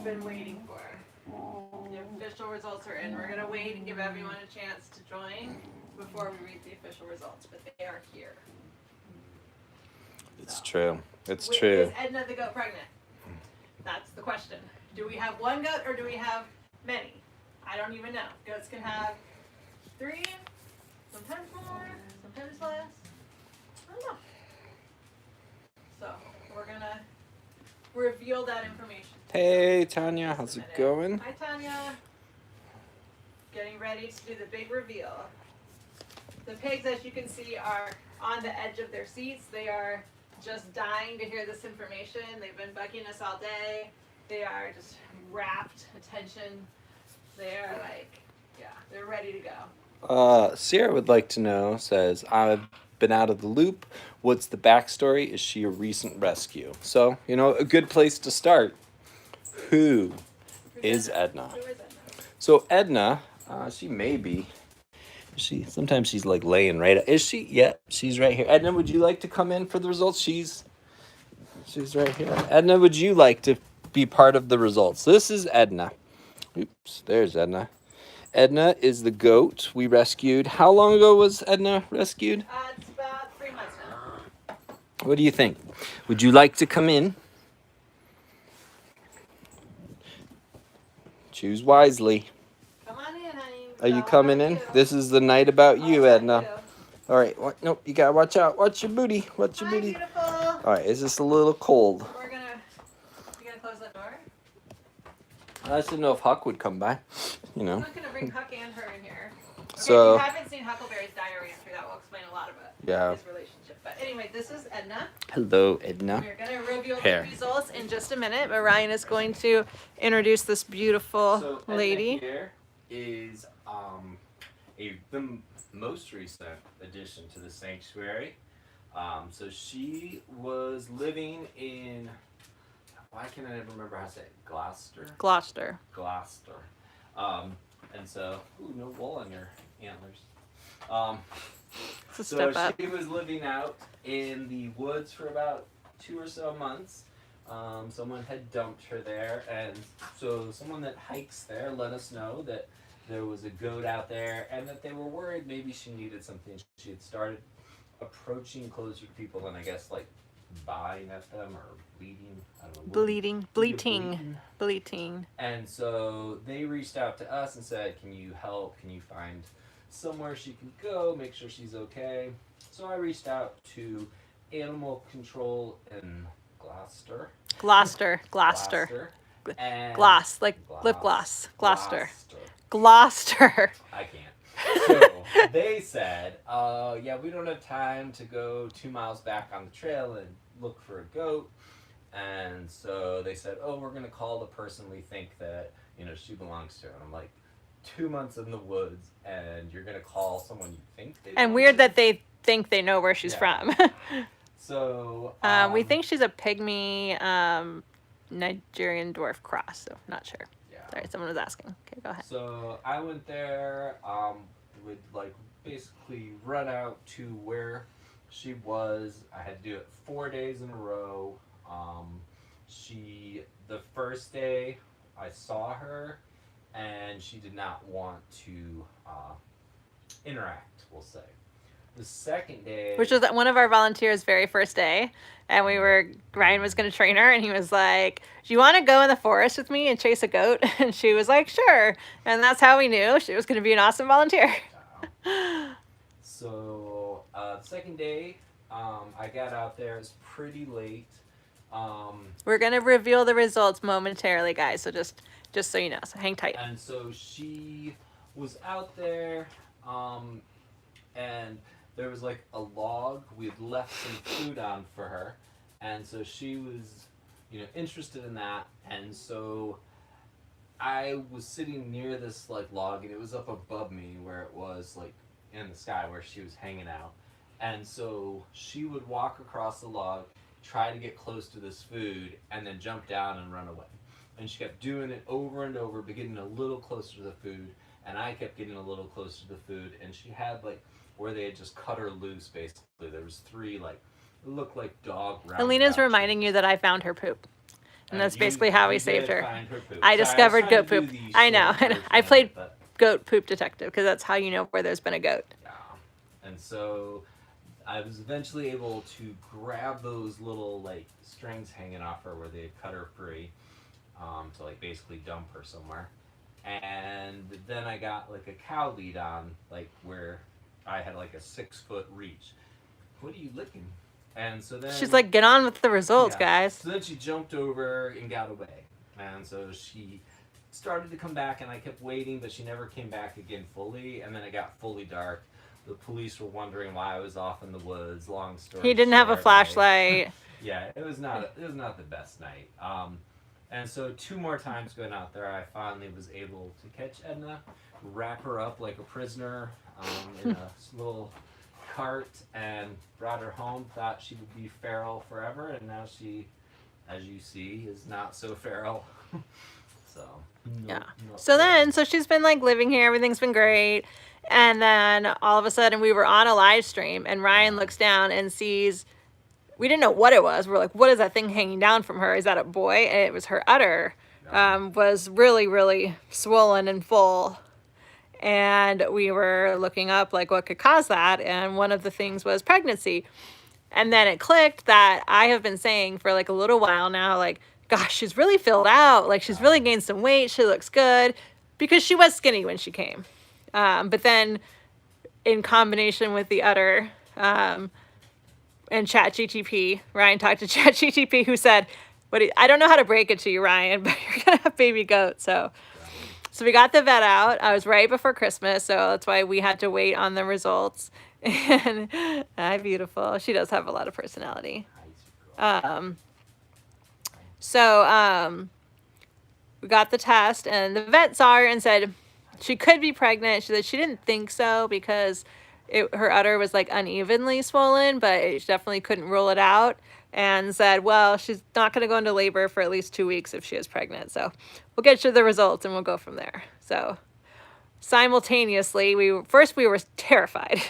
been waiting for. The official results are in. We're going to wait and give everyone a chance to join before we read the official results, but they are here. It's true. It's Is true. Edna the goat pregnant? That's the question. Do we have one goat or do we have many? I don't even know. Goats can have 3, sometimes more, sometimes less. I don't know. So we're going to reveal that information. Hey, Tanya, how's it going? Hi, Tanya. Getting ready to do the big reveal. The pigs, as you can see, are on the edge of their seats. They are just dying to hear this information. They've been bugging us all day. They are just rapt attention. They're like, yeah, they're ready to go. Sierra would like to know, says, I've been out of the loop. What's the backstory? Is she a recent rescue? So, a good place to start. Who is Edna? Who is Edna? So Edna, she may be. Sometimes she's like laying right. Is she? Yeah, she's right here. Edna, would you like to come in for the results? She's right here. Edna, would you like to be part of the results? This is Edna. Oops, there's Edna. Edna is the goat we rescued. How long ago was Edna rescued? It's about 3 months now. What do you think? Would you like to come in? Choose wisely. Come on in, honey. Are you coming in? This is the night about you, Edna. All right. Nope, you gotta watch out. Watch your booty. Watch your booty. Beautiful. All right. It's just a little cold. You gonna close that door? I just didn't know if Huck would come by. I'm not gonna bring Huck and her in here. Okay, So. if you haven't seen Huckleberry's diary entry, that will explain a lot about his relationship. But anyway, this is Edna. Hello, Edna. We're gonna reveal the results in just a minute, but Ryan is going to introduce this beautiful lady. Edna here is the most recent addition to the sanctuary. So she was living in, why can I never remember how to say it? Gloucester. And so, no wool on your antlers. It's a step up. She was living out in the woods for about 2 or so months. Someone had dumped her there, and so someone that hikes there let us know that there was a goat out there and that they were worried maybe she needed something. She had started approaching closer to people and I guess like buying at them or bleeding. I don't know. Bleating. And so they reached out to us and said, can you help? Can you find somewhere she can go? Make sure she's okay. So I reached out to animal control in Gloucester. And Gloss, like lip gloss. Gloucester. I can't. So they said, yeah, we don't have time to go 2 miles back on the trail and look for a goat. And so they said, we're going to call the person we think that, she belongs to. And I'm like, 2 months in the woods and you're going to call someone you think they And weird that they think they know where she's from. So we think she's a pygmy Nigerian dwarf cross, so not sure. Yeah. Sorry, someone was asking. Okay, go ahead. So I went there, would like basically run out to where she was. I had to do it 4 days in a row. The first day I saw her and she did not want to interact, we'll say. The second day, which was one of our volunteers' very first day, and Ryan was going to train her, and he was like, do you want to go in the forest with me and chase a goat? And she was like, sure. And that's how we knew she was going to be an awesome volunteer. So the second day, I got out there. It was pretty late. We're going to reveal the results momentarily, guys, so just so you know, so hang tight. And so she was out there, and there was like a log. We had left some food on for her, and so she was, interested in that. And so I was sitting near this like log, and it was up above me where it was like in the sky where she was hanging out. And so she would walk across the log, try to get close to this food, and then jump down and run away. And she kept doing it over and over, but getting a little closer to the food, and I kept getting a little closer to the food. And she had like where they had just cut her loose. Basically, there was 3 like it looked like dog. Alina's reminding you that I found her poop. And that's basically how we you saved did her. find her poop. I Sorry, discovered was trying goat to do poop. the I know. short version I of played it, but, goat poop detective because that's how you know where there's been a goat. yeah. And so I was eventually able to grab those little like strings hanging off her where they had cut her free, to like basically dump her somewhere. And then I got like a cow lead on, like where I had like a 6-foot reach. What are you licking? And so then She's like, get on with the results, yeah. guys. So then she jumped over and got away. And so she started to come back, and I kept waiting, but she never came back again fully. And then it got fully dark. The police were wondering why I was off in the woods. Long story. He didn't have a short, flashlight. yeah, it was not the best night. And so 2 more times going out there, I finally was able to catch Edna, wrap her up like a prisoner in a little cart, and brought her home. Thought she would be feral forever, and now she, as you see, is not so feral. So Yeah. So she's been like living here. Everything's been great. And then all of a sudden we were on a live stream, and Ryan looks down and sees, we didn't know what it was. We're like, what is that thing hanging down from her? Is that a boy? And it was her udder. Was really, really swollen and full. And we were looking up like what could cause that. And one of the things was pregnancy. And then it clicked that I have been saying for like a little while now, like, gosh, she's really filled out. Like she's really gained some weight. She looks good, because she was skinny when she came. But then in combination with the udder, and ChatGTP, Ryan talked to ChatGTP, who said, I don't know how to break it to you, Ryan, but you're going to have baby goat. So we got the vet out. I was right before Christmas, so that's why we had to wait on the results. And hi, beautiful. She does have a lot of personality. We got the test, and the vet saw her and said she could be pregnant. She said she didn't think so because her udder was like unevenly swollen, but she definitely couldn't rule it out, and said, well, she's not going to go into labor for at least 2 weeks if she is pregnant. So we'll get you the results and we'll go from there. So simultaneously, we were terrified.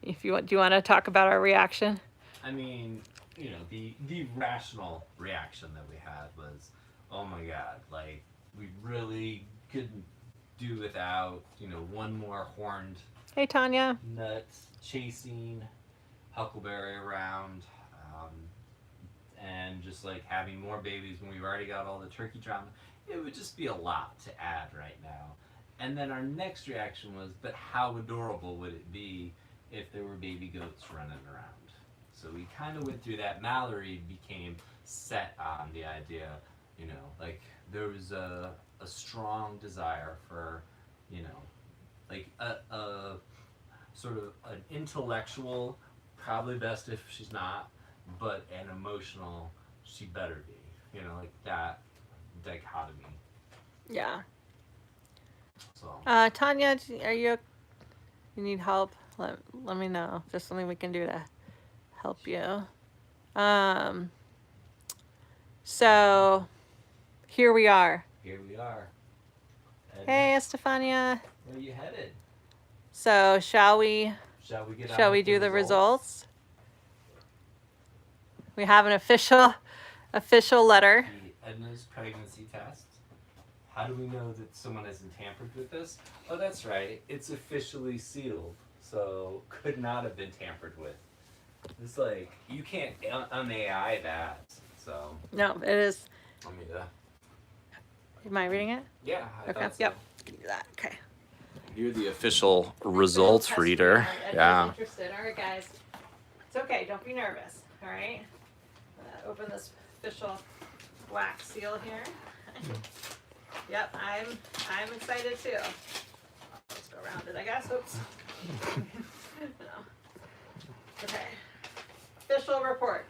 Do you want to talk about our reaction? I mean, the rational reaction that we had was, oh my god, like we really couldn't do without, one more horned Hey, Tanya. nut chasing Huckleberry around, and just like having more babies when we've already got all the turkey drama. It would just be a lot to add right now. And then our next reaction was, but how adorable would it be if there were baby goats running around? So we kind of went through that. Mallory became set on the idea, like there was a strong desire for, like a sort of an intellectual, probably best if she's not, but an emotional, she better be, like that dichotomy. Yeah. So. Tanya, you need help? Let me know. If there's something we can do to help you. So here we are. Here we are. Edna, Hey, Estefania. where are you headed? So shall we do the results? We have an official letter. The Edna's pregnancy test. How do we know that someone hasn't tampered with this? Oh, that's right. It's officially sealed, so could not have been tampered with. It's like you can't un-AI that. So. No, it is. Let me. Am I reading it? Yeah. I Okay. thought so. Yep. Can do that. Okay. You're the official results reader. Yeah. Interested. All right, guys. It's okay. Don't be nervous. All right. Open this official wax seal here. Yep, I'm excited too. Let's go around it, I guess. Oops. No. Okay. Official report.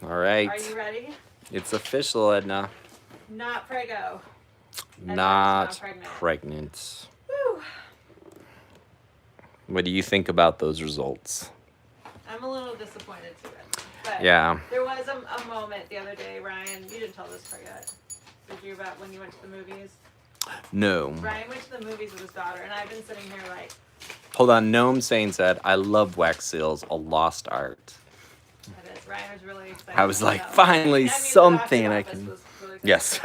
All right. Are you ready? It's official, Edna. Not prego. Not pregnant. pregnant. Woo. What do you think about those results? I'm a little disappointed too. But Yeah. there was a moment the other day, Ryan, you didn't tell this part yet. Did you, about when you went to the movies? No. Ryan went to the movies with his daughter, and I've been sitting here like... Hold on. Gnome Sane said, I love wax seals, a lost art. It is. Ryan was really excited. I was like, about that. finally I mean, something the I doctor's can... office was really Yes.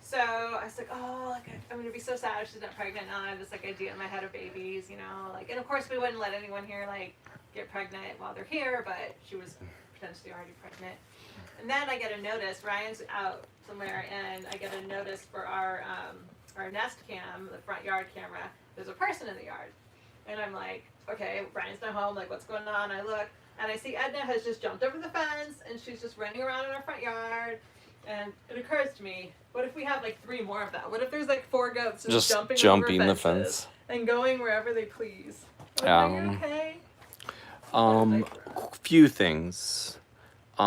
So I was like, oh, like I'm gonna be so sad if she's not pregnant. Now I have this like idea in my head of babies, you know, like, and of course we wouldn't let anyone here like get pregnant while they're here, but she was potentially already pregnant. And then I get a notice. Ryan's out somewhere, and I get a notice for our Nest Cam, the front yard camera. There's a person in the yard, and I'm like, okay, Ryan's not home. Like, what's going on? I look, and I see Edna has just jumped over the fence, and she's just running around in our front yard. And it occurs to me, what if we have like 3 more of that? What if there's like 4 goats just jumping over the fences fence and going wherever they please? Are you okay? Few things. So,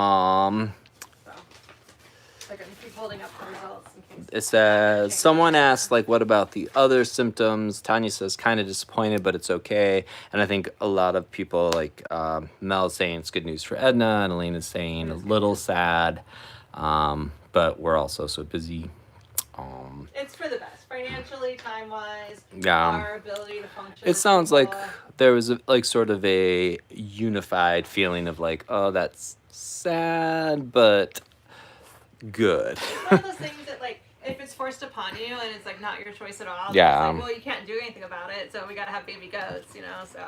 like, I'm keep holding up the results in case. It says, someone asked, like, what about the other symptoms? Tanya says, kind of disappointed, but it's okay. And I think a lot of people, like, Mel's saying it's good news for Edna, and Elena's saying a little sad. But we're also so busy. It's for the best, financially, time-wise, Yeah. our ability to function. It sounds like there was like sort of a unified feeling of like, oh, that's sad, but good. It's one of those things that, like, if it's forced upon you and it's like not your choice at all, Yeah. it's like, well, you can't do anything about it, so we gotta have baby goats, you know. So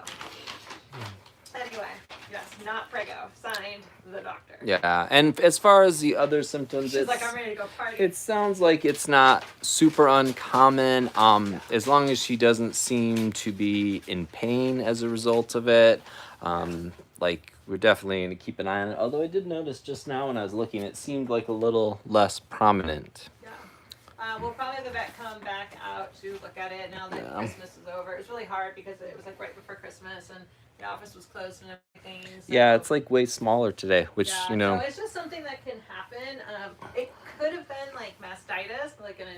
anyway, yes, not prego. Signed, the doctor. Yeah, and as far as the other symptoms, She's like, I'm ready to go party. it sounds like it's not super uncommon. As long as she doesn't seem to be in pain as a result of it. Like, we're definitely going to keep an eye on it. Although I did notice just now when I was looking, it seemed like a little less prominent. Yeah. We'll probably have the vet come back out to look at it now that Christmas is over. It was really hard because it was like right before Christmas and the office was closed and everything. So, Yeah, it's like way smaller today, which, yeah, you know. So it's just something that can happen. It could have been like mastitis, like an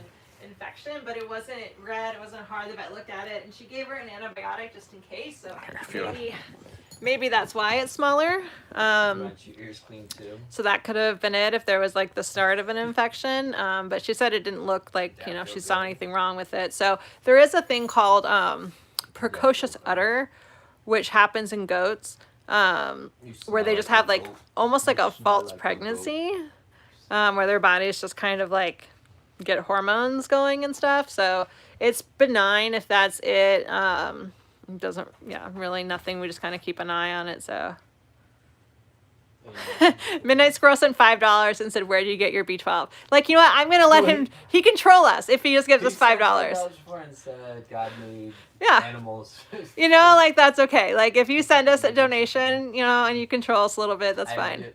infection, but it wasn't red, it wasn't hard. The vet looked at it and she gave her an antibiotic just in case. So maybe that's why it's smaller. You want your ears clean too? So that could have been it if there was like the start of an infection. But she said it didn't look like, you know, she saw anything wrong with it. So there is a thing called precocious udder, which happens in goats, where they just have like almost like a false pregnancy, where their bodies just kind of like get hormones going and stuff. So it's benign if that's it. Doesn't, really nothing. We just kind of keep an eye on it. So Midnight Squirrel sent $5 and said, where do you get your B12? Like, you know what? I'm going to let him, he control us if he just gives us $5. And said God made Yeah. animals. You know, like, that's okay. Like, if you send us a donation, you know, and you control us a little bit, that's fine.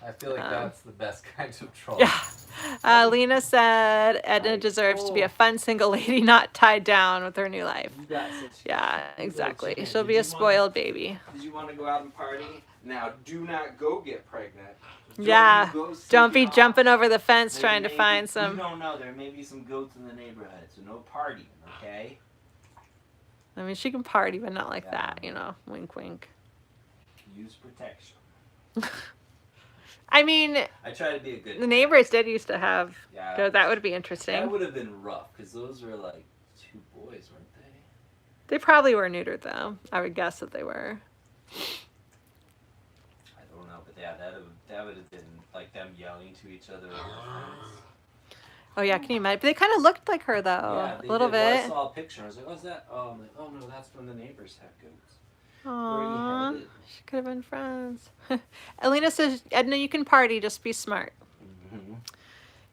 I feel like that's the best kind of troll. Yeah. Lena said Edna deserves to be a fun single lady, not tied down with her new life. Yeah, exactly. She'll be a spoiled baby. Did you want to go out and party? Now, do not go get pregnant. Don't be jumping over the fence trying to find some. You don't know. There may be some goats in the neighborhood, so no partying, okay? I mean, she can party, but not like that, you know. Wink, wink. Use protection. I mean, I try to be a good. The neighbors did used to have. Yeah. So that would be interesting. That would have been rough because those were like 2 boys, weren't they? They probably were neutered, though. I would guess that they were. I don't know, but yeah, that would have been like them yelling to each other. Oh yeah, can you imagine? But they kind of looked like her though, a little bit. Well, I saw a picture. I was like, "What's that?" Oh, I'm like, "Oh no, that's when the neighbors have goats." Aww, she could have been friends. Alina says, Edna, you can party, just be smart. Mm-hmm.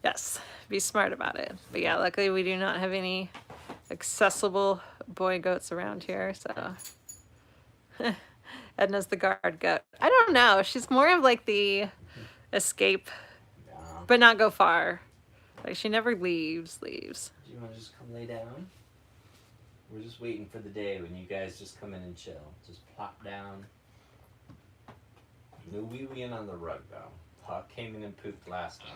Yes, be smart about it. But yeah, luckily we do not have any accessible boy goats around here, so. Edna's the guard goat. I don't know, she's more of like the escape, but not go far. Like she never leaves. Do you want to just come lay down? We're just waiting for the day when you guys just come in and chill. Just plop down. No wee-weeing on the rug, though. Hawk came in and pooped last time.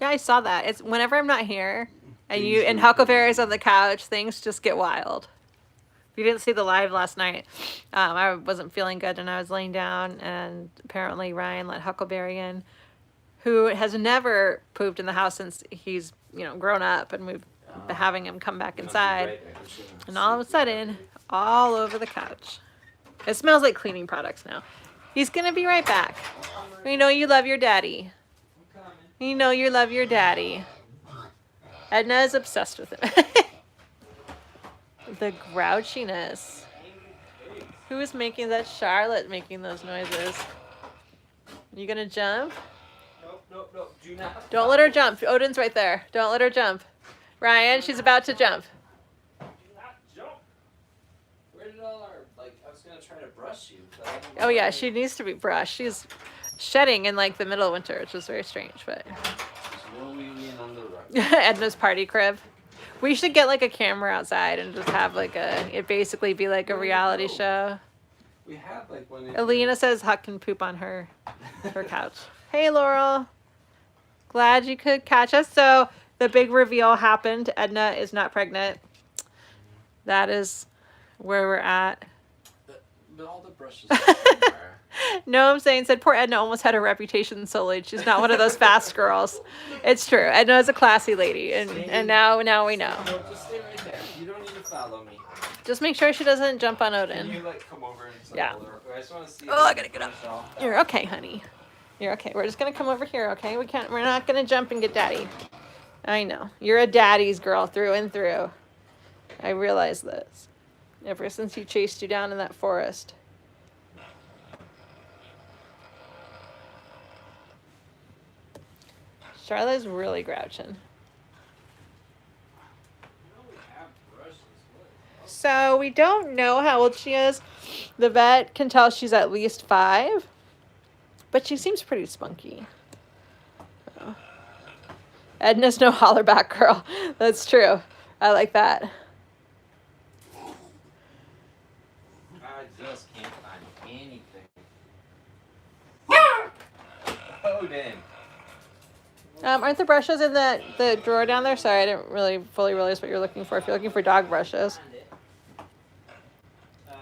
Yeah, I saw that. It's whenever I'm not here and Huckleberry's on the couch, things just get wild. If you didn't see the live last night, I wasn't feeling good and I was laying down, and apparently Ryan let Huckleberry in, who has never pooped in the house since he's, grown up, and we've been having him come back inside. And all of a sudden, all over the couch. It smells like cleaning products now. He's gonna be right back. We know you love your daddy. You know you love your daddy. Edna is obsessed with him. The grouchiness. Who is making that? Charlotte making those noises. You gonna jump? Nope. Do not. Don't let her jump. Odin's right there. Don't let her jump. Ryan, she's about to jump. Do not jump. Where did all our, like, I was gonna try to brush you. But I don't know Oh yeah, where- she needs to be brushed. She's shedding in like the middle of winter, which is very strange, but There's no wee-weeing on the rug. Edna's party crib. We should get like a camera outside and just have like it basically be like a reality show. We had like one. Alina says Huck can poop on her couch. Hey Laurel. Glad you could catch us. So the big reveal happened. Edna is not pregnant. That is where we're at. But all the brushes. Are somewhere. No, I'm saying said poor Edna almost had her reputation sullied. She's not one of those fast girls. It's true. Edna is a classy lady, and now we know. No, just stay right there. You don't need to follow me. Just make sure she doesn't jump on Can Odin. you like come over and Yeah. her? I just want to see. Oh, I gotta get up. You're okay, honey. You're okay. We're just gonna come over here, okay? We're not gonna jump and get daddy. I know. You're a daddy's girl through and through. I realize this. Ever since he chased you down in that forest. Charlotte's really grouching. So we don't know how old she is. The vet can tell she's at least 5, but she seems pretty spunky. Oh. Edna's no hollerback girl. That's true. I like that. I just can't find anything. Odin. Aren't the brushes in the drawer down there? Sorry, I didn't really fully realize what you're looking for. If you're looking for dog brushes.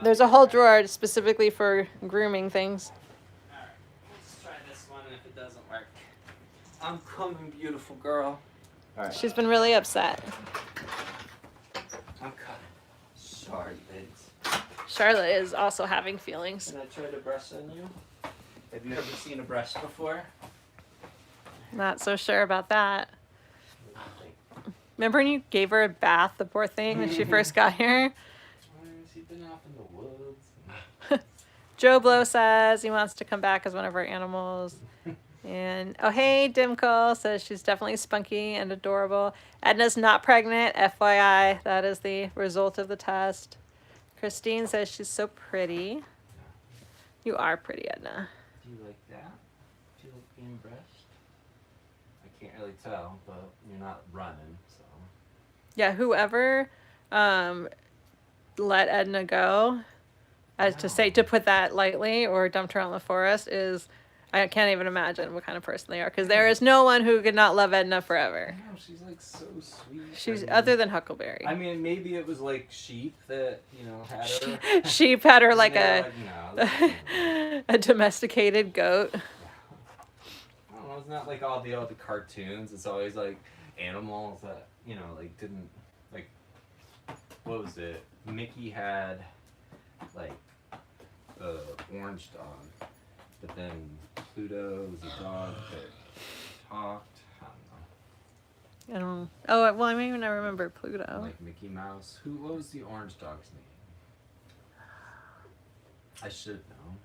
There's a whole drawer specifically for grooming things. Alright, let's try this one, and if it doesn't work, I'm coming, beautiful girl. Alright. She's been really upset. I'm coming. Sorry, babes. Charlotte is also having feelings. Can I try to brush on you? Have you ever seen a brush before? Not so sure about that. Remember when you gave her a bath, the poor thing, when she first got here? She's been off in the woods. Joe Blow says he wants to come back as one of our animals. And, oh, hey, Dimple says she's definitely spunky and adorable. Edna's not pregnant, FYI. That is the result of the test. Christine says she's so pretty. You are pretty, Edna. Do you like that? Do you like being brushed? I can't really tell, but you're not running, so. Yeah, whoever let Edna go, as to put that lightly, or dumped her out in the forest, is, I can't even imagine what kind of person they are, because there is no one who could not love Edna forever. I know, she's like so sweet. She's, I mean, other than Huckleberry. I mean, maybe it was like sheep that, had her. Sheep had her like And a, they're like, no, this a domesticated goat. I don't know, it's not like all the other cartoons. It's always like animals that, like didn't, like, what was it? Mickey had like a orange dog, but then Pluto was a dog that talked. I don't know. I don't. Oh well, I may even remember Pluto. Like Mickey Mouse. What was the orange dog's name? I should know.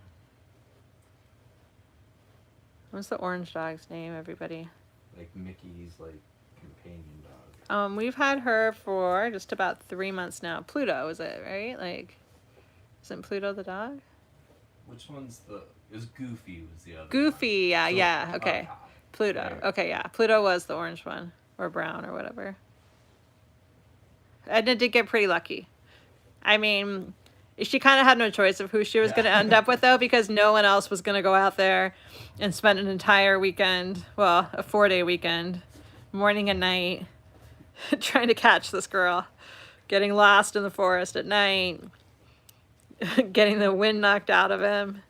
What's the orange dog's name, everybody? Like Mickey's like companion dog. We've had her for just about 3 months now. Pluto, is it right? Like, isn't Pluto the dog? Which one's the? It was Goofy. Was the other? Goofy, yeah, So, yeah. Okay, Pluto. There. Okay, yeah. Pluto was the orange one, or brown, or whatever. Edna did get pretty lucky. I mean, she kind of had no choice of who she was going to end up with, though, because no one else was going to go out there and spend an entire weekend, well, a 4-day weekend, morning and night, trying to catch this girl, getting lost in the forest at night, getting the wind knocked out of him.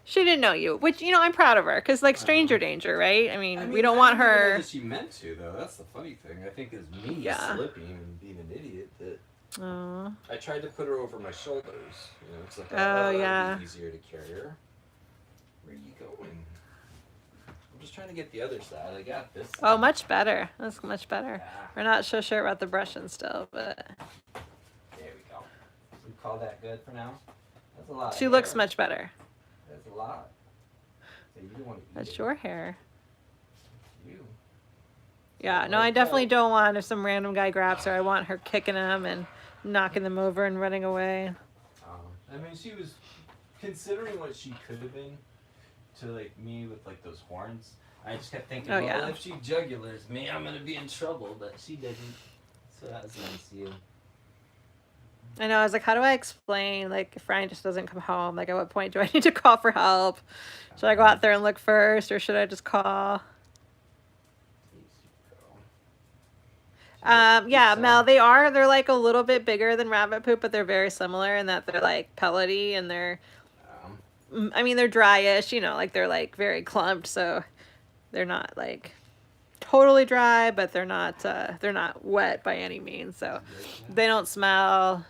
She didn't know you, which, I'm proud of her, because, like, stranger danger, right? I mean, we don't want I don't her... know that she meant to, though. That's the funny thing. I think it's me slipping and being an idiot that... Oh. I tried to put her over my shoulders. It's like, Oh, that'd yeah. be easier to carry her. Where are you going? I'm just trying to get the other side. I got this side. Oh, much better. That's much better. Yeah. We're not so sure about the brushing still, but There we go. We call that good for now? That's a lot. she of looks hair. much better. That's a lot. So you don't want to eat That's it. your hair. You. Yeah, no, I definitely don't want if some random guy grabs her. I want her kicking him and knocking them over and running away. I mean, she was considering what she could have been to like me with like those horns. I just kept thinking, Oh, well, yeah. if she jugulars me, I'm gonna be in trouble. But she didn't, so that was nice of you. I know, I was like, how do I explain, like, if Ryan just doesn't come home? Like, at what point do I need to call for help? Should I go out there and look first, or should I just call? Yeah, Mel, they're like a little bit bigger than rabbit poop, but they're very similar in that they're like pellety and they're, I mean, they're dryish, you know, like they're like very clumped, so they're not like totally dry, but they're not wet by any means, so they don't smell.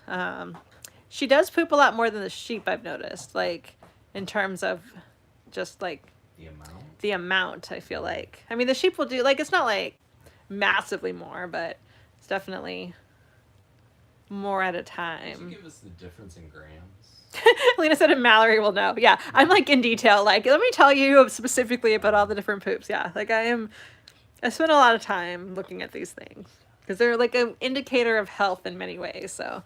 She does poop a lot more than the sheep, I've noticed, like in terms of just like the amount, I feel like. I mean, the sheep will do, like, it's not like massively more, but it's definitely more at a time. Can you give us the difference in grams? Lena said, and Mallory will know. Yeah, I'm like in detail. Like, let me tell you specifically about all the different poops. Yeah, like I spend a lot of time looking at these things because they're like an indicator of health in many ways. So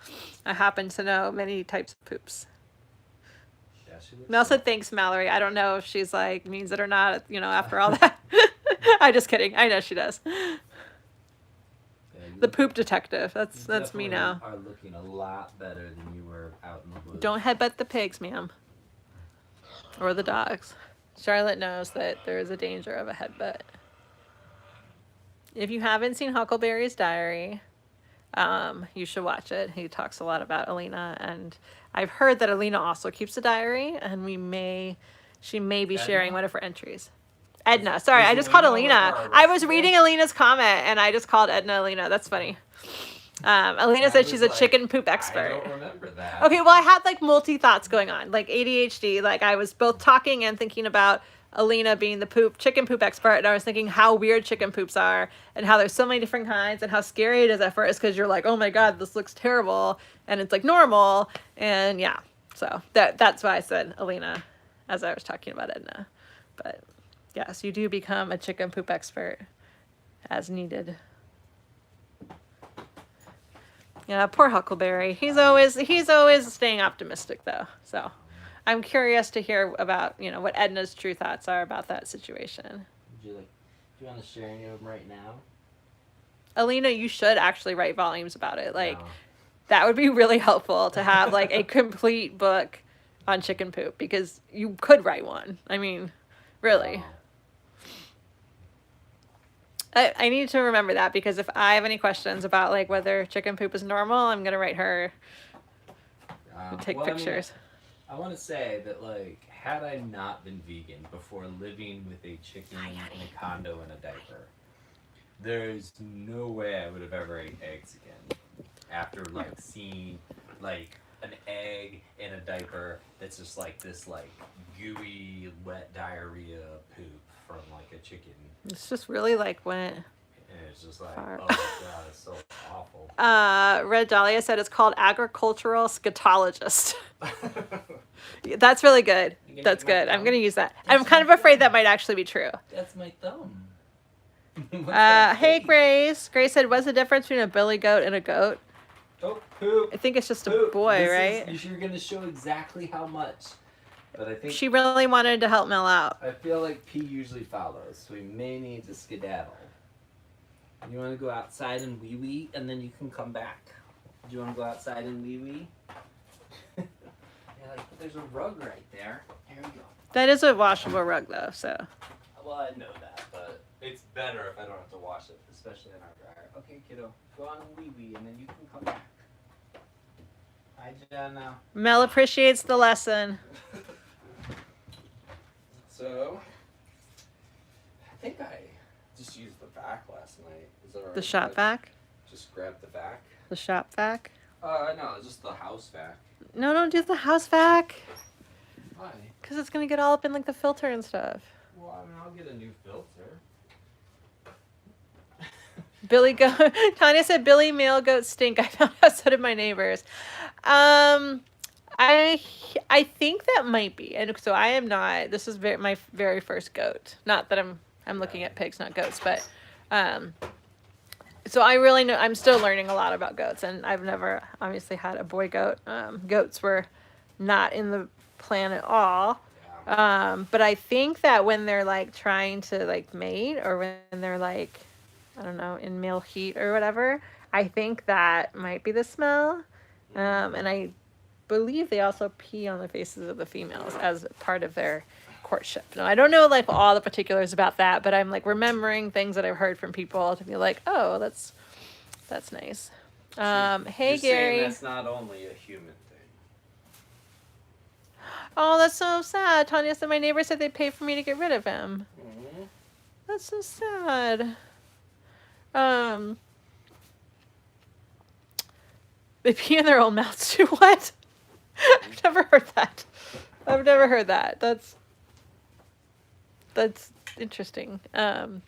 I happen to know many types of poops. Yeah, she looks Mel said, thanks, Mallory. I don't know if she's like means it or not, you know, after all that. I'm just kidding. I know she does. The poop detective. That's me now. You are looking a lot better than you were out in the woods. Don't headbutt the pigs, ma'am. Or the dogs. Charlotte knows that there is a danger of a headbutt. If you haven't seen Huckleberry's Diary, you should watch it. He talks a lot about Alina, and I've heard that Alina also keeps a diary, and she may be sharing one of her entries. Edna. Sorry, I just called Alina. I was reading Alina's comment, and I just called Edna Alina. That's funny. Alina said she's a chicken poop expert. I don't remember that. Okay, well, I had like multi thoughts going on, like ADHD. Like I was both talking and thinking about Alina being the chicken poop expert, and I was thinking how weird chicken poops are, and how there's so many different kinds, and how scary it is at first because you're like, oh my god, this looks terrible, and it's like normal, and yeah. So that's why I said Alina as I was talking about Edna, but. Yes, you do become a chicken poop expert as needed. Yeah, poor Huckleberry. He's always staying optimistic though. So I'm curious to hear about, you know, what Edna's true thoughts are about that situation. Do you want to share any of them right now? Alina, you should actually write volumes about it. Like that would be really helpful to have like a complete book on chicken poop because you could write one. I mean, really. I need to remember that because if I have any questions about like whether chicken poop is normal, I'm gonna write her and take pictures. I want to say that like had I not been vegan before living with a chicken in a condo in a diaper, there's no way I would have ever ate eggs again. After like seeing like an egg in a diaper that's just like this like gooey wet diarrhea poop from like a chicken. It's just really like when it. And it's just like, oh my god, it's so awful. Red Dahlia said it's called agricultural scatologist. That's really good. That's good. I'm gonna use that. I'm kind of afraid that might actually be true. That's my thumb. Hey Grace. Grace said, what's the difference between a billy goat and a goat? Oh, poop. I think it's just Poop. a boy, right? You're gonna show exactly how much. But I think She really wanted to help Mel out. I feel like P usually follows, so we may need to skedaddle. You want to go outside and wee-wee, and then you can come back? Do you want to go outside and wee-wee? Yeah, like, there's a rug right there. Here we go. That is a washable rug, though, so. Well, I know that, but it's better if I don't have to wash it, especially in our dryer. Okay, kiddo, go on and wee-wee, and then you can come back. Hi, Jenna. Mel appreciates the lesson. So, I think I just used the vac last night. Is that right? The shop vac? Just grab the vac? The shop vac? No, just the house vac. No, don't do the house vac. Why? Because it's going to get all up in like the filter and stuff. Well, I mean, I'll get a new filter. Billy goat. Tanya said Billy male goats stink. I found out so did my neighbors. I think that might be, and so I am not. This is my very first goat. Not that I'm looking at pigs, not goats, but so I really know. I'm still learning a lot about goats, and I've never obviously had a boy goat. Goats were not in the plan at all. But I think that when they're like trying to like mate, or when they're like, I don't know, in male heat or whatever, I think that might be the smell. And I believe they also pee on the faces of the females as part of their courtship. Now, I don't know like all the particulars about that, but I'm like remembering things that I've heard from people to be like, oh, that's nice. Hey, You're Gary. saying that's not only a human thing. Oh, that's so sad. Tanya said my neighbor said they'd pay for me to get rid of him. Mm-hmm. That's so sad. They pee in their own mouths too. What? I've never heard that. I've never heard that. That's interesting. Oh,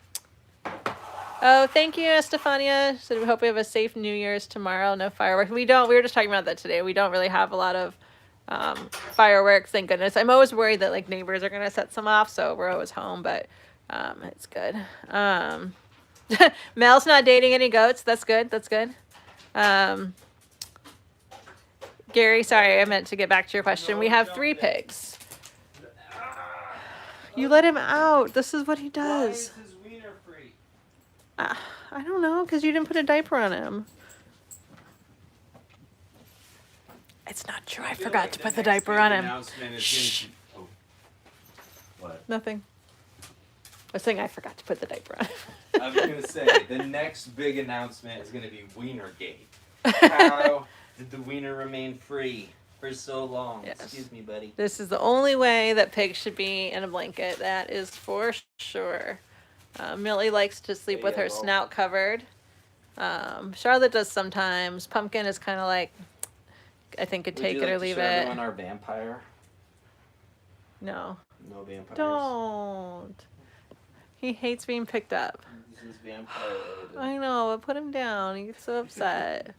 thank you, Estefania. So we hope we have a safe New Year's tomorrow. No fireworks. We don't. We were just talking about that today. We don't really have a lot of fireworks. Thank goodness. I'm always worried that like neighbors are gonna set some off, so we're always home. But it's good. Mel's not dating any goats. That's good. That's good. Gary, sorry, I meant to get back to your question. We have 3 pigs. You let him out. This is what he Why does. is his wiener free? I don't know, because you didn't put a diaper on him. It's not true. I forgot to put the diaper on him. Shh. What? Nothing. I was saying I forgot to put the diaper on him. I was gonna say the next big announcement is gonna be Wienergate. How did the wiener remain free for so long? Yes. Excuse me, buddy. This is the only way that pigs should be in a blanket. That is for sure. Millie likes to sleep with her snout covered. Charlotte does sometimes. Pumpkin is kind of like, I think could take it or leave it. Everyone our vampire? No. No vampires. Don't. He hates being picked up. This is vampire related. I know, but put him down. He's so upset.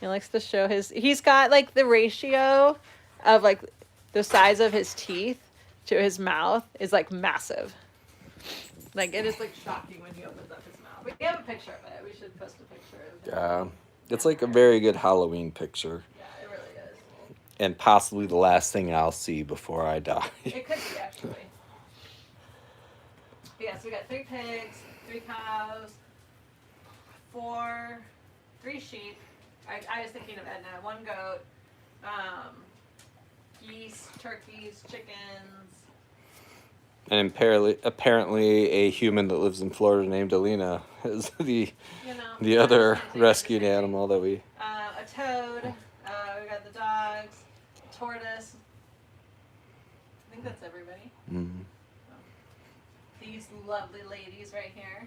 He likes to show he's got like the ratio of like the size of his teeth to his mouth is like massive. Like it is like shocking when he opens up his mouth. We have a picture of it. We should post a picture of it. Yeah, it's like a very good Halloween picture. Yeah, it really is. And possibly the last thing I'll see before I die. It could be actually. But yeah, so we got 3 pigs, 3 cows, 3 sheep. I was thinking of Edna. 1 goat, geese, turkeys, chickens. And apparently a human that lives in Florida named Alina is the other rescued animal that we... A toad. We got the dogs. Tortoise. I think that's everybody. Mm-hmm. These lovely ladies right here.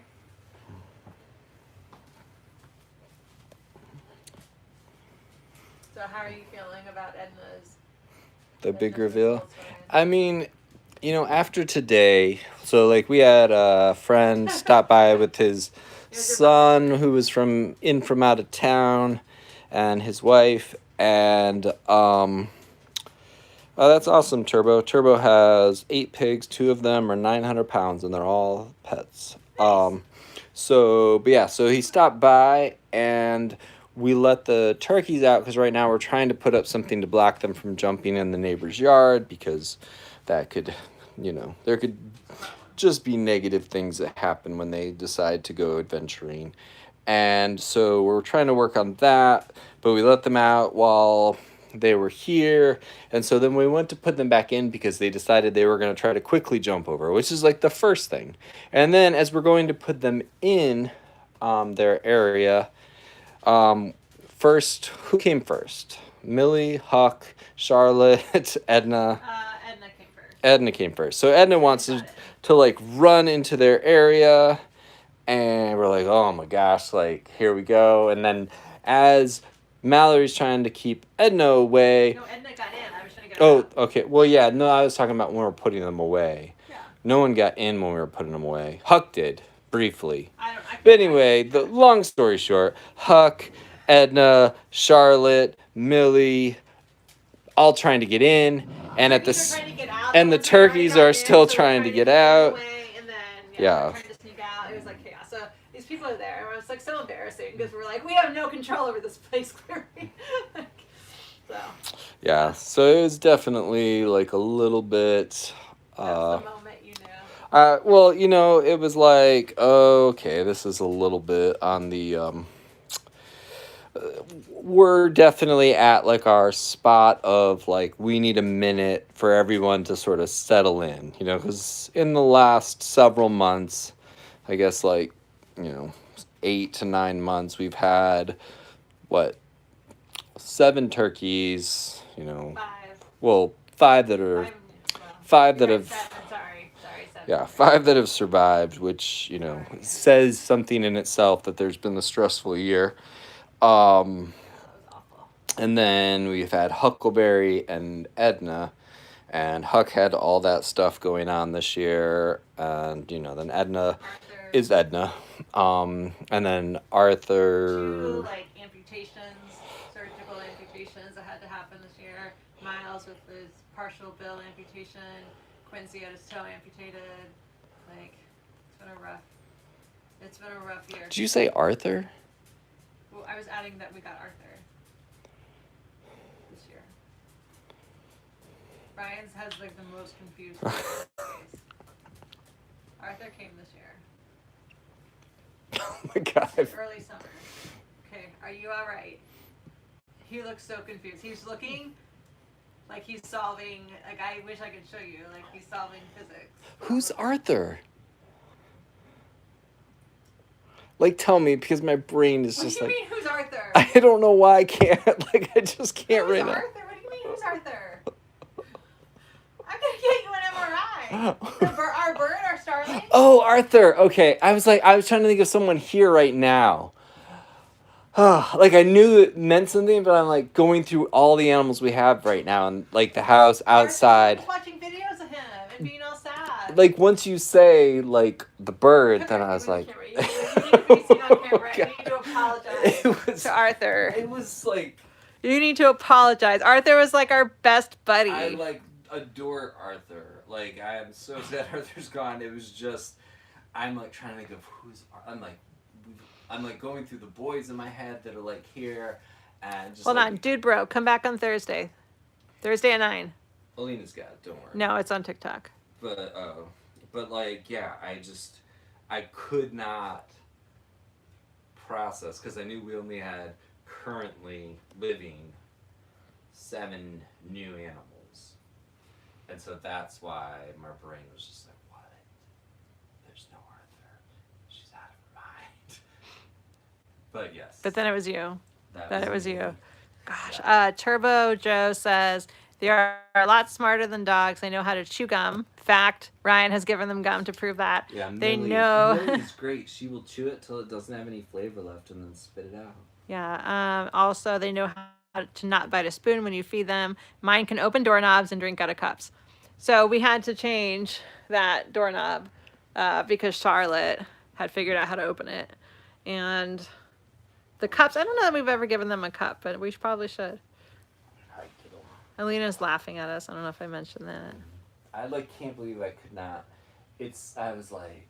So how are you feeling about Edna's? The big Edna's reveal? results going? I mean, you know, after today, so like we had a friend stop by with his son who was from out of town and his wife, and oh, that's awesome. Turbo has 8 pigs. 2 of them are 900 pounds and they're all pets. Nice. So he stopped by and we let the turkeys out because right now we're trying to put up something to block them from jumping in the neighbor's yard, because that could, you know, there could just be negative things that happen when they decide to go adventuring. And so we're trying to work on that, but we let them out while they were here. And so then we went to put them back in because they decided they were going to try to quickly jump over, which is like the first thing. And then as we're going to put them in their area, first, who came first? Millie, Huck, Charlotte, Edna. Edna came first. Edna came first. So Edna wants to like run into their area, and we're like, oh my gosh, like here we go. And then as Mallory's trying to keep Edna away. No, Edna got in. I was trying to get her Oh, out. okay. Well, yeah. No, I was talking about when we're putting them away. Yeah. No one got in when we were putting them away. Huck did, briefly. I But anyway, the long story short, Huck, Edna, Charlotte, Millie, all trying to get in, and at turkeys the are trying to get out, and the ones that already turkeys got are in, still so we're trying to get keep them out. away, and then Yeah. we're trying to sneak out. It was like chaos. So these people are there, and it was like so embarrassing because we're like, we have no control over this place clearly. So Yeah, so it was definitely like a little bit. that's the moment, you know. Well, you know, it was like, okay, this is a little bit on the we're definitely at like our spot of like we need a minute for everyone to sort of settle in, you know, because in the last several months, I guess like, you know, 8 to 9 months, we've had what, 7 turkeys, you know, 5. well, 5 that are 5 that have 7. Sorry, 7. yeah, 5 that have survived, which, you know, says something in itself that there's been a stressful year. That was awful. And then we've had Huckleberry and Edna, and Huck had all that stuff going on this year, and you know, then Edna Arthur, is Edna, and then 2 Arthur. like amputations, surgical amputations that had to happen this year. Miles with his partial bill amputation. Quincy had his toe amputated. Like it's been a rough year. Did you say Arthur? Well, I was adding that we got Arthur this year. Ryan's has like the most confused face. Arthur came this year. Oh my god. Early summer. Okay, are you alright? He looks so confused. He's looking like he's solving, like I wish I could show you, like he's solving physics. Who's Arthur? Like, tell me, because my brain is What just do you like. mean, who's Arthur? I don't know why I can't. Like, I just can't Who's right now. Arthur? What do you mean, who's Arthur? I'm gonna get you an MRI. Our bird, our starling. Oh, Arthur. Okay, I was trying to think of someone here right now. Like I knew it meant something, but I'm like going through all the animals we have right now, and like the house outside. Arthur was watching videos of him and being all sad. Like once you say like the bird, then I was like. You need to be seen on camera. Oh, You need to apologize It was. to Arthur. It was like. You need to apologize. Arthur was like our best buddy. I like adore Arthur. Like I am so sad Arthur's gone. It was just I'm like trying to think of I'm like going through the boys in my head that are like here and just Hold like, on, dude, bro, come back on Thursday. Thursday at 9. Alina's got it, don't worry. No, it's on TikTok. But like yeah, I could not process because I knew we only had currently living 7 new animals, and so that's why my brain was just like, what? There's no Arthur. She's out of her mind. But yes. But then it was you. It was me. you. Gosh. Yeah. Turbo Joe says they are a lot smarter than dogs. They know how to chew gum. Fact, Ryan has given them gum to prove that. Yeah, They know. Millie's great. She will chew it till it doesn't have any flavor left and then spit it out. Yeah. Also, they know how to not bite a spoon when you feed them. Mine can open doorknobs and drink out of cups. So we had to change that doorknob because Charlotte had figured out how to open it. And the cups, I don't know that we've ever given them a cup, but we probably should. Alina's laughing at us. I don't know if I mentioned that. I like can't believe I could not. I was like.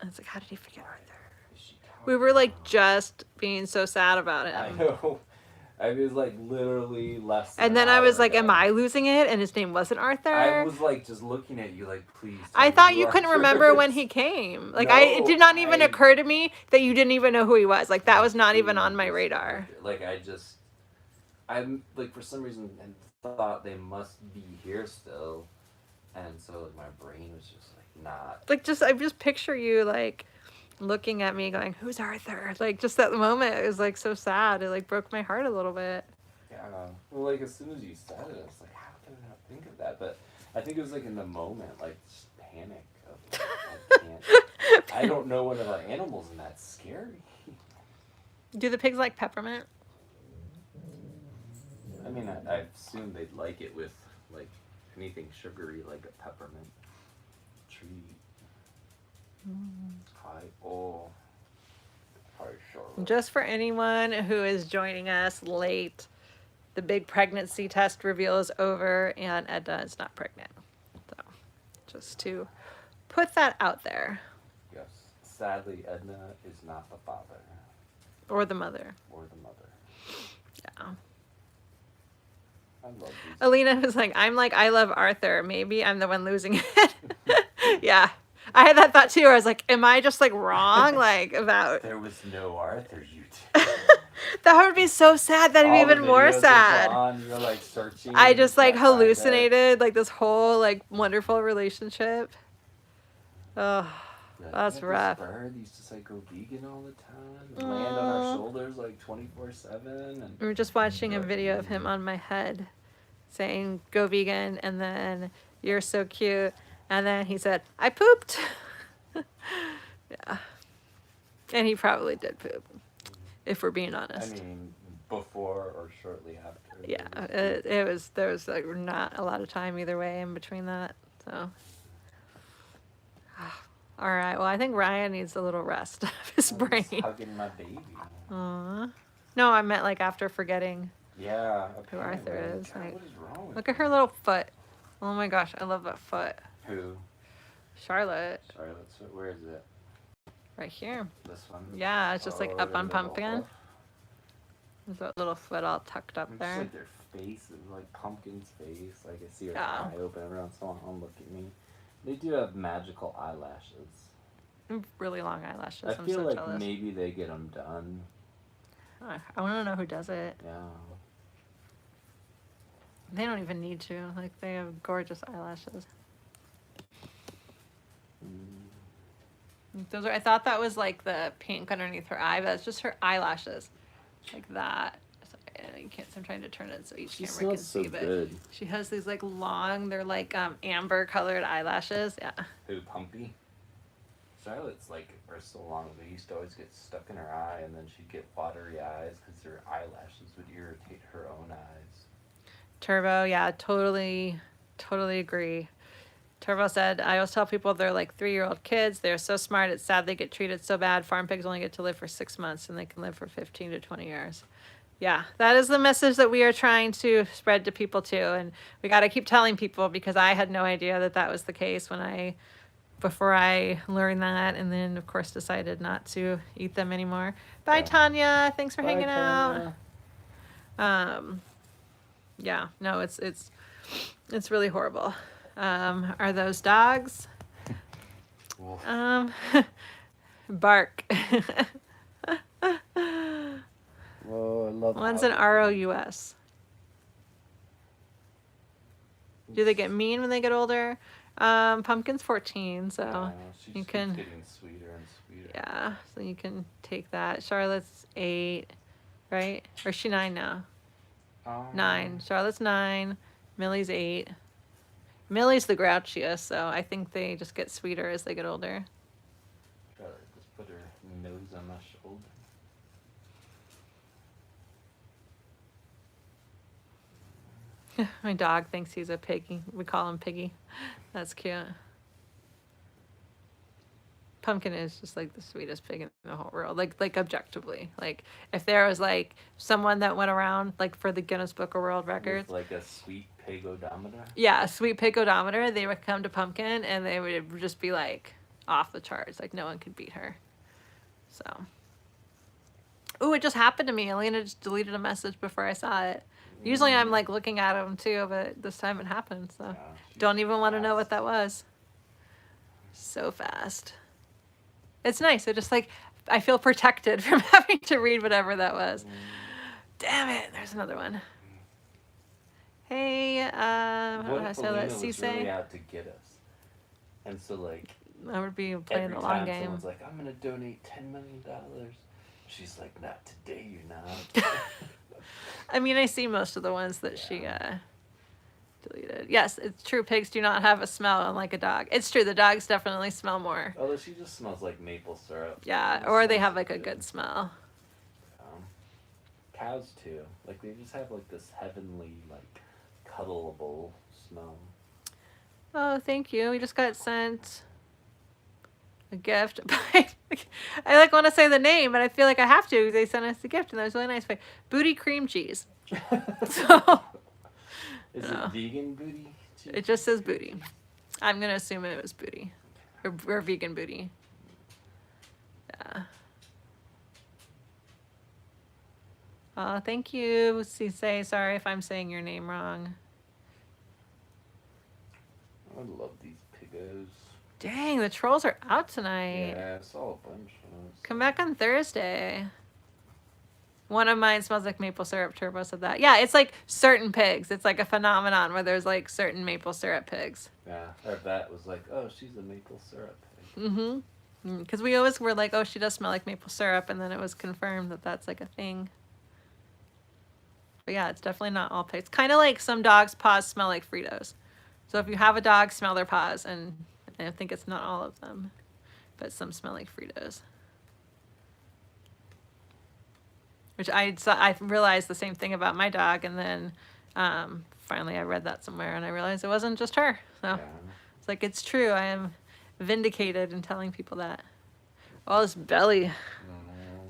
I was like, how did he forget Arthur? Is she We were like just being so sad about I him. know. I was like literally less. Than And then an I was hour like, ago. am I losing it? And his name wasn't Arthur. I was like just looking at you like, please. tell I me thought who you couldn't Arthur remember is. when he came. Like No, it did not even I- occur to me that you didn't even know who he was. Like that was not even on my radar. Like I'm like for some reason and thought they must be here still, and so like my brain was just like not. Like I just picture you like looking at me going, who's Arthur? Like just that moment, it was like so sad. It like broke my heart a little bit. Yeah. Well, like as soon as you said it, I was like, how did I not think of that? But I think it was like in the moment, like just panic of like, I don't know one of our animals, and that's scary. Do the pigs like peppermint? I mean, I assume they'd like it with like anything sugary, like a peppermint. treat. Mm. Hi, oh. Hi, Charlotte. Just for anyone who is joining us late, the big pregnancy test reveal is over and Edna is not pregnant. So just to put that out there. Yes. Sadly, Edna is not the father Or the mother. or the mother. Yeah. I love these. Alina was like, I love Arthur. Maybe I'm the one losing it. Yeah. I had that thought too. I was like, am I just like wrong? Like about There was no Arthur, you two. that would be so sad. That'd be All the even more videos are sad. gone, you're like searching. I just like can't find it. hallucinated like this whole like wonderful relationship. Oh, Yeah, that's this rough. bird used to just like go vegan all the time, and land on our shoulders like 24/7, and We were just watching a video of him on my head saying go vegan and then you're so cute and then he said I pooped. Yeah. And he probably did poop if we're being honest. I mean, before or shortly after. Yeah, there was- there was like not a lot of time either way in between that. So all right, well I think Ryan needs a little rest of his I was brain. hugging my baby. Aww. No, I meant like after forgetting. Yeah. Who Arthur apparently. is, God, like, what is wrong with Look at her little foot. Oh my gosh, I love that foot. Who? Charlotte, Charlotte's. Where is it? right here. This one. Yeah, it's just like Oh, up their on little pumpkin. hoof. There's that little foot all tucked up It's there. like their face is like pumpkin's face. Like I see her Yeah. eye open every once in a while. Look at me. They do have magical eyelashes. Really long eyelashes. I I'm feel so like jealous. maybe they get them done. I want to know who does it. Yeah. They don't even need to. Like they have gorgeous eyelashes. Mm. Those are. I thought that was like the pink underneath her eye, but it's just her eyelashes, like that. Sorry, you can't. So I'm trying to turn it so each She camera can smells so see. But good. she has these like long. They're like amber colored eyelashes. Yeah. Who, Pumpy? Charlotte's like are so long. They used to always get stuck in her eye, and then she'd get watery eyes because her eyelashes would irritate her own eyes. Turbo, yeah, totally agree. Turbo said, I always tell people they're like 3-year-old kids. They're so smart. It's sad they get treated so bad. Farm pigs only get to live for 6 months and they can live for 15 to 20 years. Yeah, that is the message that we are trying to spread to people too. And we got to keep telling people because I had no idea that that was the case before I learned that. And then, of course, decided not to eat them anymore. Bye, Yeah. Tanya. Thanks for Bye, hanging Tanya. out. Yeah, no, it's really horrible. Are those dogs? Oof. Bark. Whoa, I love One's how- an ROUS. Do they get mean when they get older? Pumpkin's 14, so Yeah, she you just can- keeps getting sweeter and sweeter. yeah, so you can take that. Charlotte's 8, right? Or is she 9 now? 9. Charlotte's 9. Millie's 8. Millie's the grouchiest, so I think they just get sweeter as they get older. Charlotte just put her nose on my shoulder. My dog thinks he's a piggy. We call him Piggy. That's cute. Pumpkin is just like the sweetest pig in the whole world. Like objectively. Like if there was like someone that went around like for the Guinness Book of World Records. With like a sweet pig odometer. Yeah, a sweet pig odometer, they would come to Pumpkin and they would just be like off the charts. Like no one could beat her. So. Ooh, it just happened to me. Elena just deleted a message before I saw it. Usually I'm like looking at them too, but this time it happened. So Yeah, she's don't even want to know what fast. that was. So fast. It's nice. It just like I feel protected from having to read whatever that was. Damn it! There's another one. Hey, how do What I if say Alina that? was Cisse? really out to get us? And so like I would be playing every the long time game. someone's like, I'm gonna donate $10 million. She's like, not today, you're not. I mean, I see most of the ones that she deleted. Yes, it's true. Pigs do not have a smell unlike a dog. It's true. The dogs definitely smell more. Although she just smells like maple syrup. Yeah, She or they smells have like a good smell. Cows too. Like they just have like this heavenly, like cuddleable smell. Oh, thank you. We just got sent a gift. I like want to say the name, but I feel like I have to. They sent us a gift, and that was really nice. Booty cream cheese. So Is it vegan booty? it just says booty. I'm gonna assume it was booty, or vegan booty. Yeah. Thank you, Cisse. Sorry if I'm saying your name wrong. I love these piggos. Dang, the trolls are out tonight. Yeah, I saw a bunch of those. Come back on Thursday. One of mine smells like maple syrup. Turbo said that. Yeah, it's like certain pigs. It's like a phenomenon where there's like certain maple syrup pigs. Yeah, our vet was like, oh, she's a maple syrup pig. Mm-hmm. Because we always were like, oh, she does smell like maple syrup. And then it was confirmed that that's like a thing. But yeah, it's definitely not all pigs. Kind of like some dogs' paws smell like Fritos. So if you have a dog, smell their paws. And I think it's not all of them. But some smell like Fritos. Which I realized the same thing about my dog, and then finally I read that somewhere, and I realized it wasn't just her. So Yeah. it's like, it's true. I am vindicated in telling people that. Oh, this belly.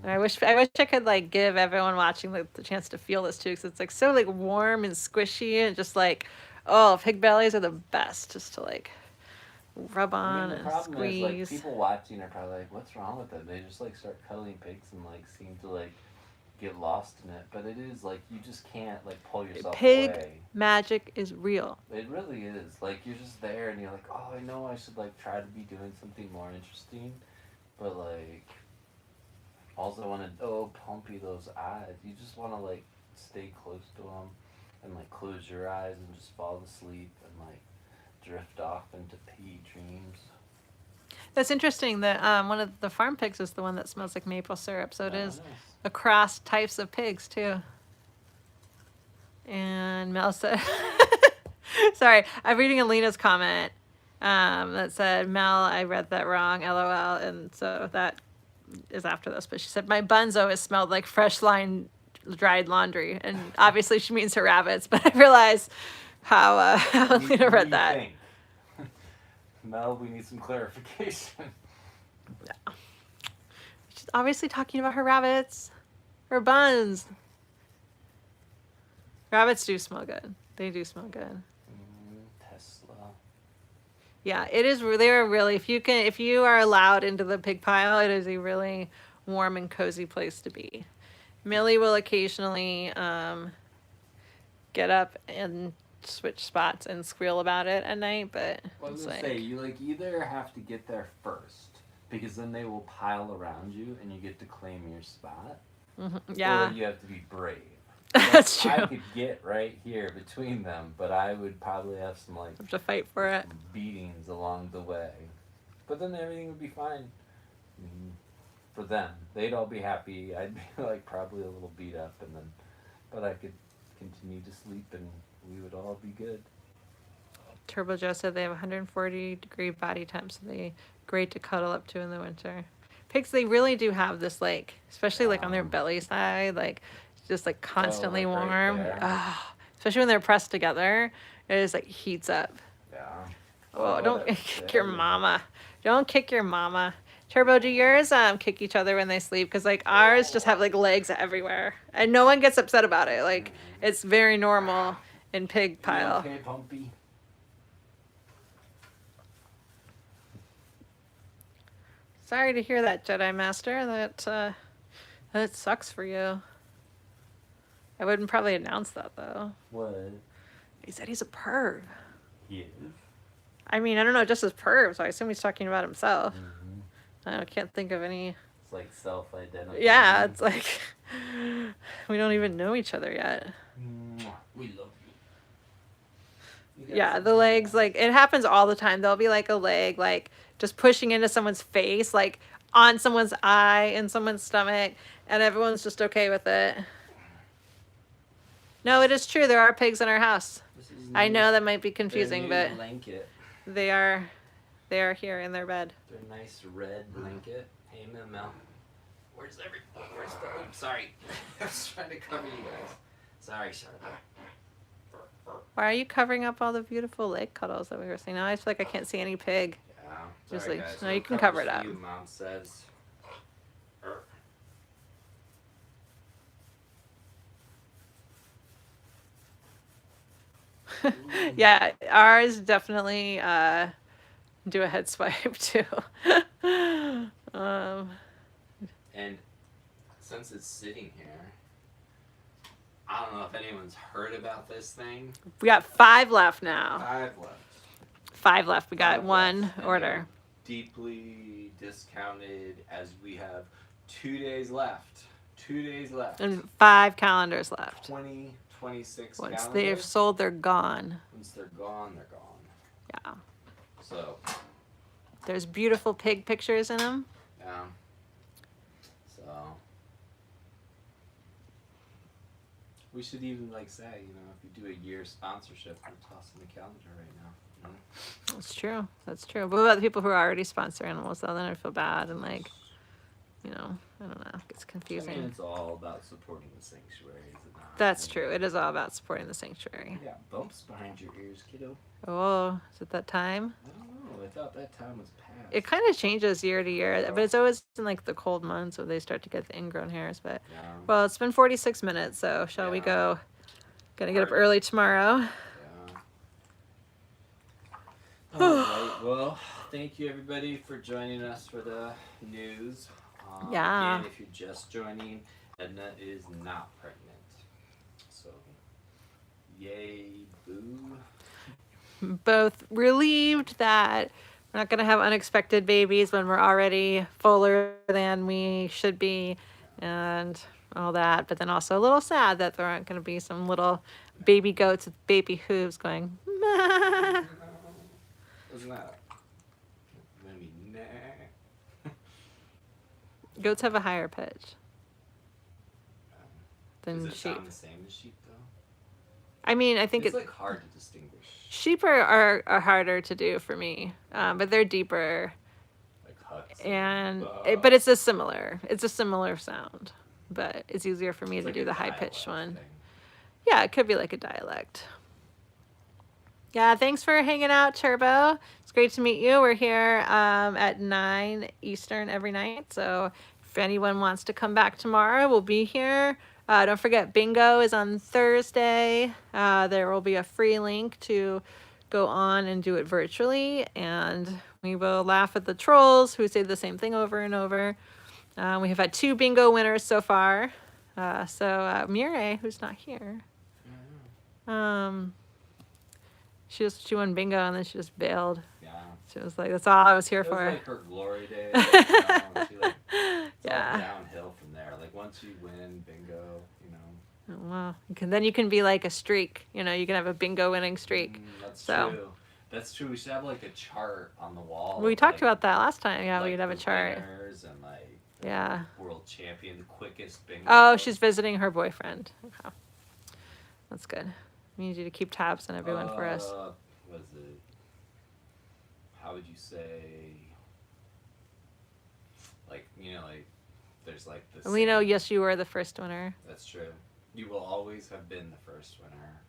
I wish I could like give everyone watching like the chance to feel this too, because it's like so like warm and squishy, and just like, oh, pig bellies are the best, just to like rub on the and problem squeeze. is, like, people watching are probably like, what's wrong with them? They just like start cuddling pigs and like seem to like get lost in it. But it is like, you just can't like pull yourself Pig away. magic is real. It really is. Like, you're just there and you're like, oh, I know I should like try to be doing something more interesting, but like, also want to pumpy those eyes. You just want to like stay close to them and like close your eyes and just fall asleep and like drift off into pea dreams. That's interesting that one of the farm pigs is the one that smells like maple syrup. So it is Nice. across types of pigs too. And Mel said, sorry, I'm reading Alina's comment that said, Mel, I read that wrong, LOL. And so that is after this. But she said, my buns always smelled like fresh dried laundry. And obviously she means her rabbits, but I realized how Alina read that. Think? Mel, we need some clarification. Yeah. She's obviously talking about her rabbits. Her buns. Rabbits do smell good. They do smell good. Tesla. Yeah, it is. They are really. If you are allowed into the pig pile, it is a really warm and cozy place to be. Millie will occasionally get up and switch spots and squeal about it at night, but Well, I was it's gonna like, say, you like either have to get there first, because then they will pile around you and you get to claim your spot. yeah, Or you have to be brave. that's true. I could get right here between them, but I would probably have some like Have to fight for it. some beatings along the way. But then everything would be fine. For them, they'd all be happy. I'd be like probably a little beat up, and then, but I could continue to sleep, and we would all be good. Turbo Joe said they have 140-degree body temp, so they great to cuddle up to in the winter. Pigs, they really do have this like, especially like on their belly side, like just like constantly like right warm. there. Especially when they're pressed together, it just like heats up. Yeah. Oh, don't that's kick your scary. mama. Don't kick your mama. Turbo, do yours kick each other when they sleep? Because like ours just have like legs everywhere, and no one gets upset about it. Like it's very normal in pig pile. Okay, Pumpy. Sorry to hear that, Jedi Master. That sucks for you. I wouldn't probably announce that though. What? He said he's a perv. He is. I mean, I don't know, just as perv, so I assume he's talking about himself. Mm-hmm. I can't think of any. It's like self-identifying. Yeah, it's like we don't even know each other yet. We love you. Yeah, the legs, like it happens all the time. There'll be like a leg like just pushing into someone's face, like on someone's eye, in someone's stomach, and everyone's just okay with it. No, it is true. There are pigs in our house. I know that might be confusing, but Blanket. they are here in their bed. Their nice red blanket. Hey, Mel. Where's the? Oops, sorry. I was trying to cover you guys. Sorry, Charlotte. Why are you covering up all the beautiful leg cuddles that we were seeing? Now I feel like I can't see any pig. Yeah, Wow. Just Sorry, like- guys. no, I'll you can cover this it for up. you, Mom says. Yeah, ours definitely do a head swipe too. um, And since it's sitting here, I don't know if anyone's heard about this thing. we got 5 left now. 5 left. 5 left. We got 5 one left, and order. they're deeply discounted as we have 2 days left. 2 days left. And 5 calendars left. 26 Once calendars. they're sold, they're gone. Once they're gone, they're gone. Yeah. So, There's beautiful pig pictures in them. yeah. So, we should even like say, you know, if you do a year sponsorship, we're tossing the calendar right now. That's true. That's true. But what about the people who already sponsor animals, though? Then I feel bad and like, you know, I don't know. It's I confusing. mean, it's all about supporting the sanctuary, is it not? That's true. It is all about supporting the sanctuary. You got bumps behind your ears, kiddo. Oh, is it that time? I don't know. I thought that time was past. It kind of changes year to year, but it's always in like the cold months where they start to get the ingrown hairs. But Yeah. well, it's been 46 minutes, so shall we Yeah. go? Gonna get up Alright. early tomorrow. Yeah. All right. Well, thank you everybody for joining us for the news. Yeah. Again, if you're just joining, Edna is not pregnant. So, yay, boo. Both relieved that we're not gonna have unexpected babies when we're already fuller than we should be, and all that. But then also a little sad that there aren't gonna be some little baby goats with baby hooves going. "Mah." Wasn't that? I mean, nah. Goats have a higher pitch Does than it sheep. sound the same as sheep though? I mean, I think It's it. like hard to distinguish. Sheep are harder to do for me, but they're deeper, Like huts. and but it's a similar sound, but it's easier for me It's to like do a the high pitched dialect one. thing. Yeah, it could be like a dialect. Yeah, thanks for hanging out, Turbo. It's great to meet you. We're here at 9 Eastern every night, so if anyone wants to come back tomorrow, we'll be here. Don't forget, bingo is on Thursday. There will be a free link to go on and do it virtually, and we will laugh at the trolls who say the same thing over and over. We have had 2 bingo winners so far. So Mireille, who's not here, she won bingo and then she just bailed. Yeah. She was like, "That's all I was here It was for." like her glory days. You know, and she, like, it's Yeah. all downhill from there. Like once you win bingo, you know. Well, then you can be like a streak. You know, you can have a bingo winning streak. That's So- true. That's true. We should have like a chart on the wall. We of, talked like, about that last time. Yeah, like, we'd have a the chart. winners and like the Yeah. world champion, the quickest bingo. Oh, she's visiting her boyfriend. Okay. That's good. We need you to keep tabs on everyone for us. Was it? How would you say? Like like there's like this. And we know, yes, you were the first winner. That's true. You will always have been the first winner.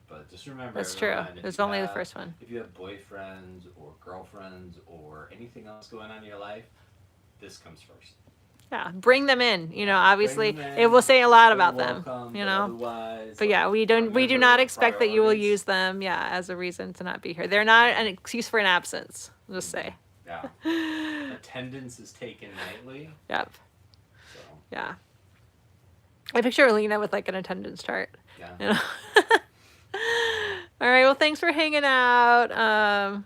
But just remember, That's true. everyone, if It was you only the have- first one. If you have boyfriends or girlfriends or anything else going on in your life, this comes first. Yeah, bring them in. You know, obviously, them it in. will say a lot They're about them. welcome, You but know. otherwise, But yeah, like, we do remember not the expect that you will priorities. use them, yeah, as a reason to not be here. They're not an excuse for an absence. I'll just say. Yeah. Attendance is taken nightly. Yep. So Yeah. I picture Alina with like an attendance chart. yeah. You know. All right. Well, thanks for hanging out.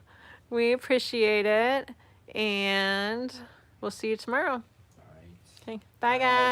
We appreciate it, and we'll see you tomorrow. All right. Okay. Bye, guys.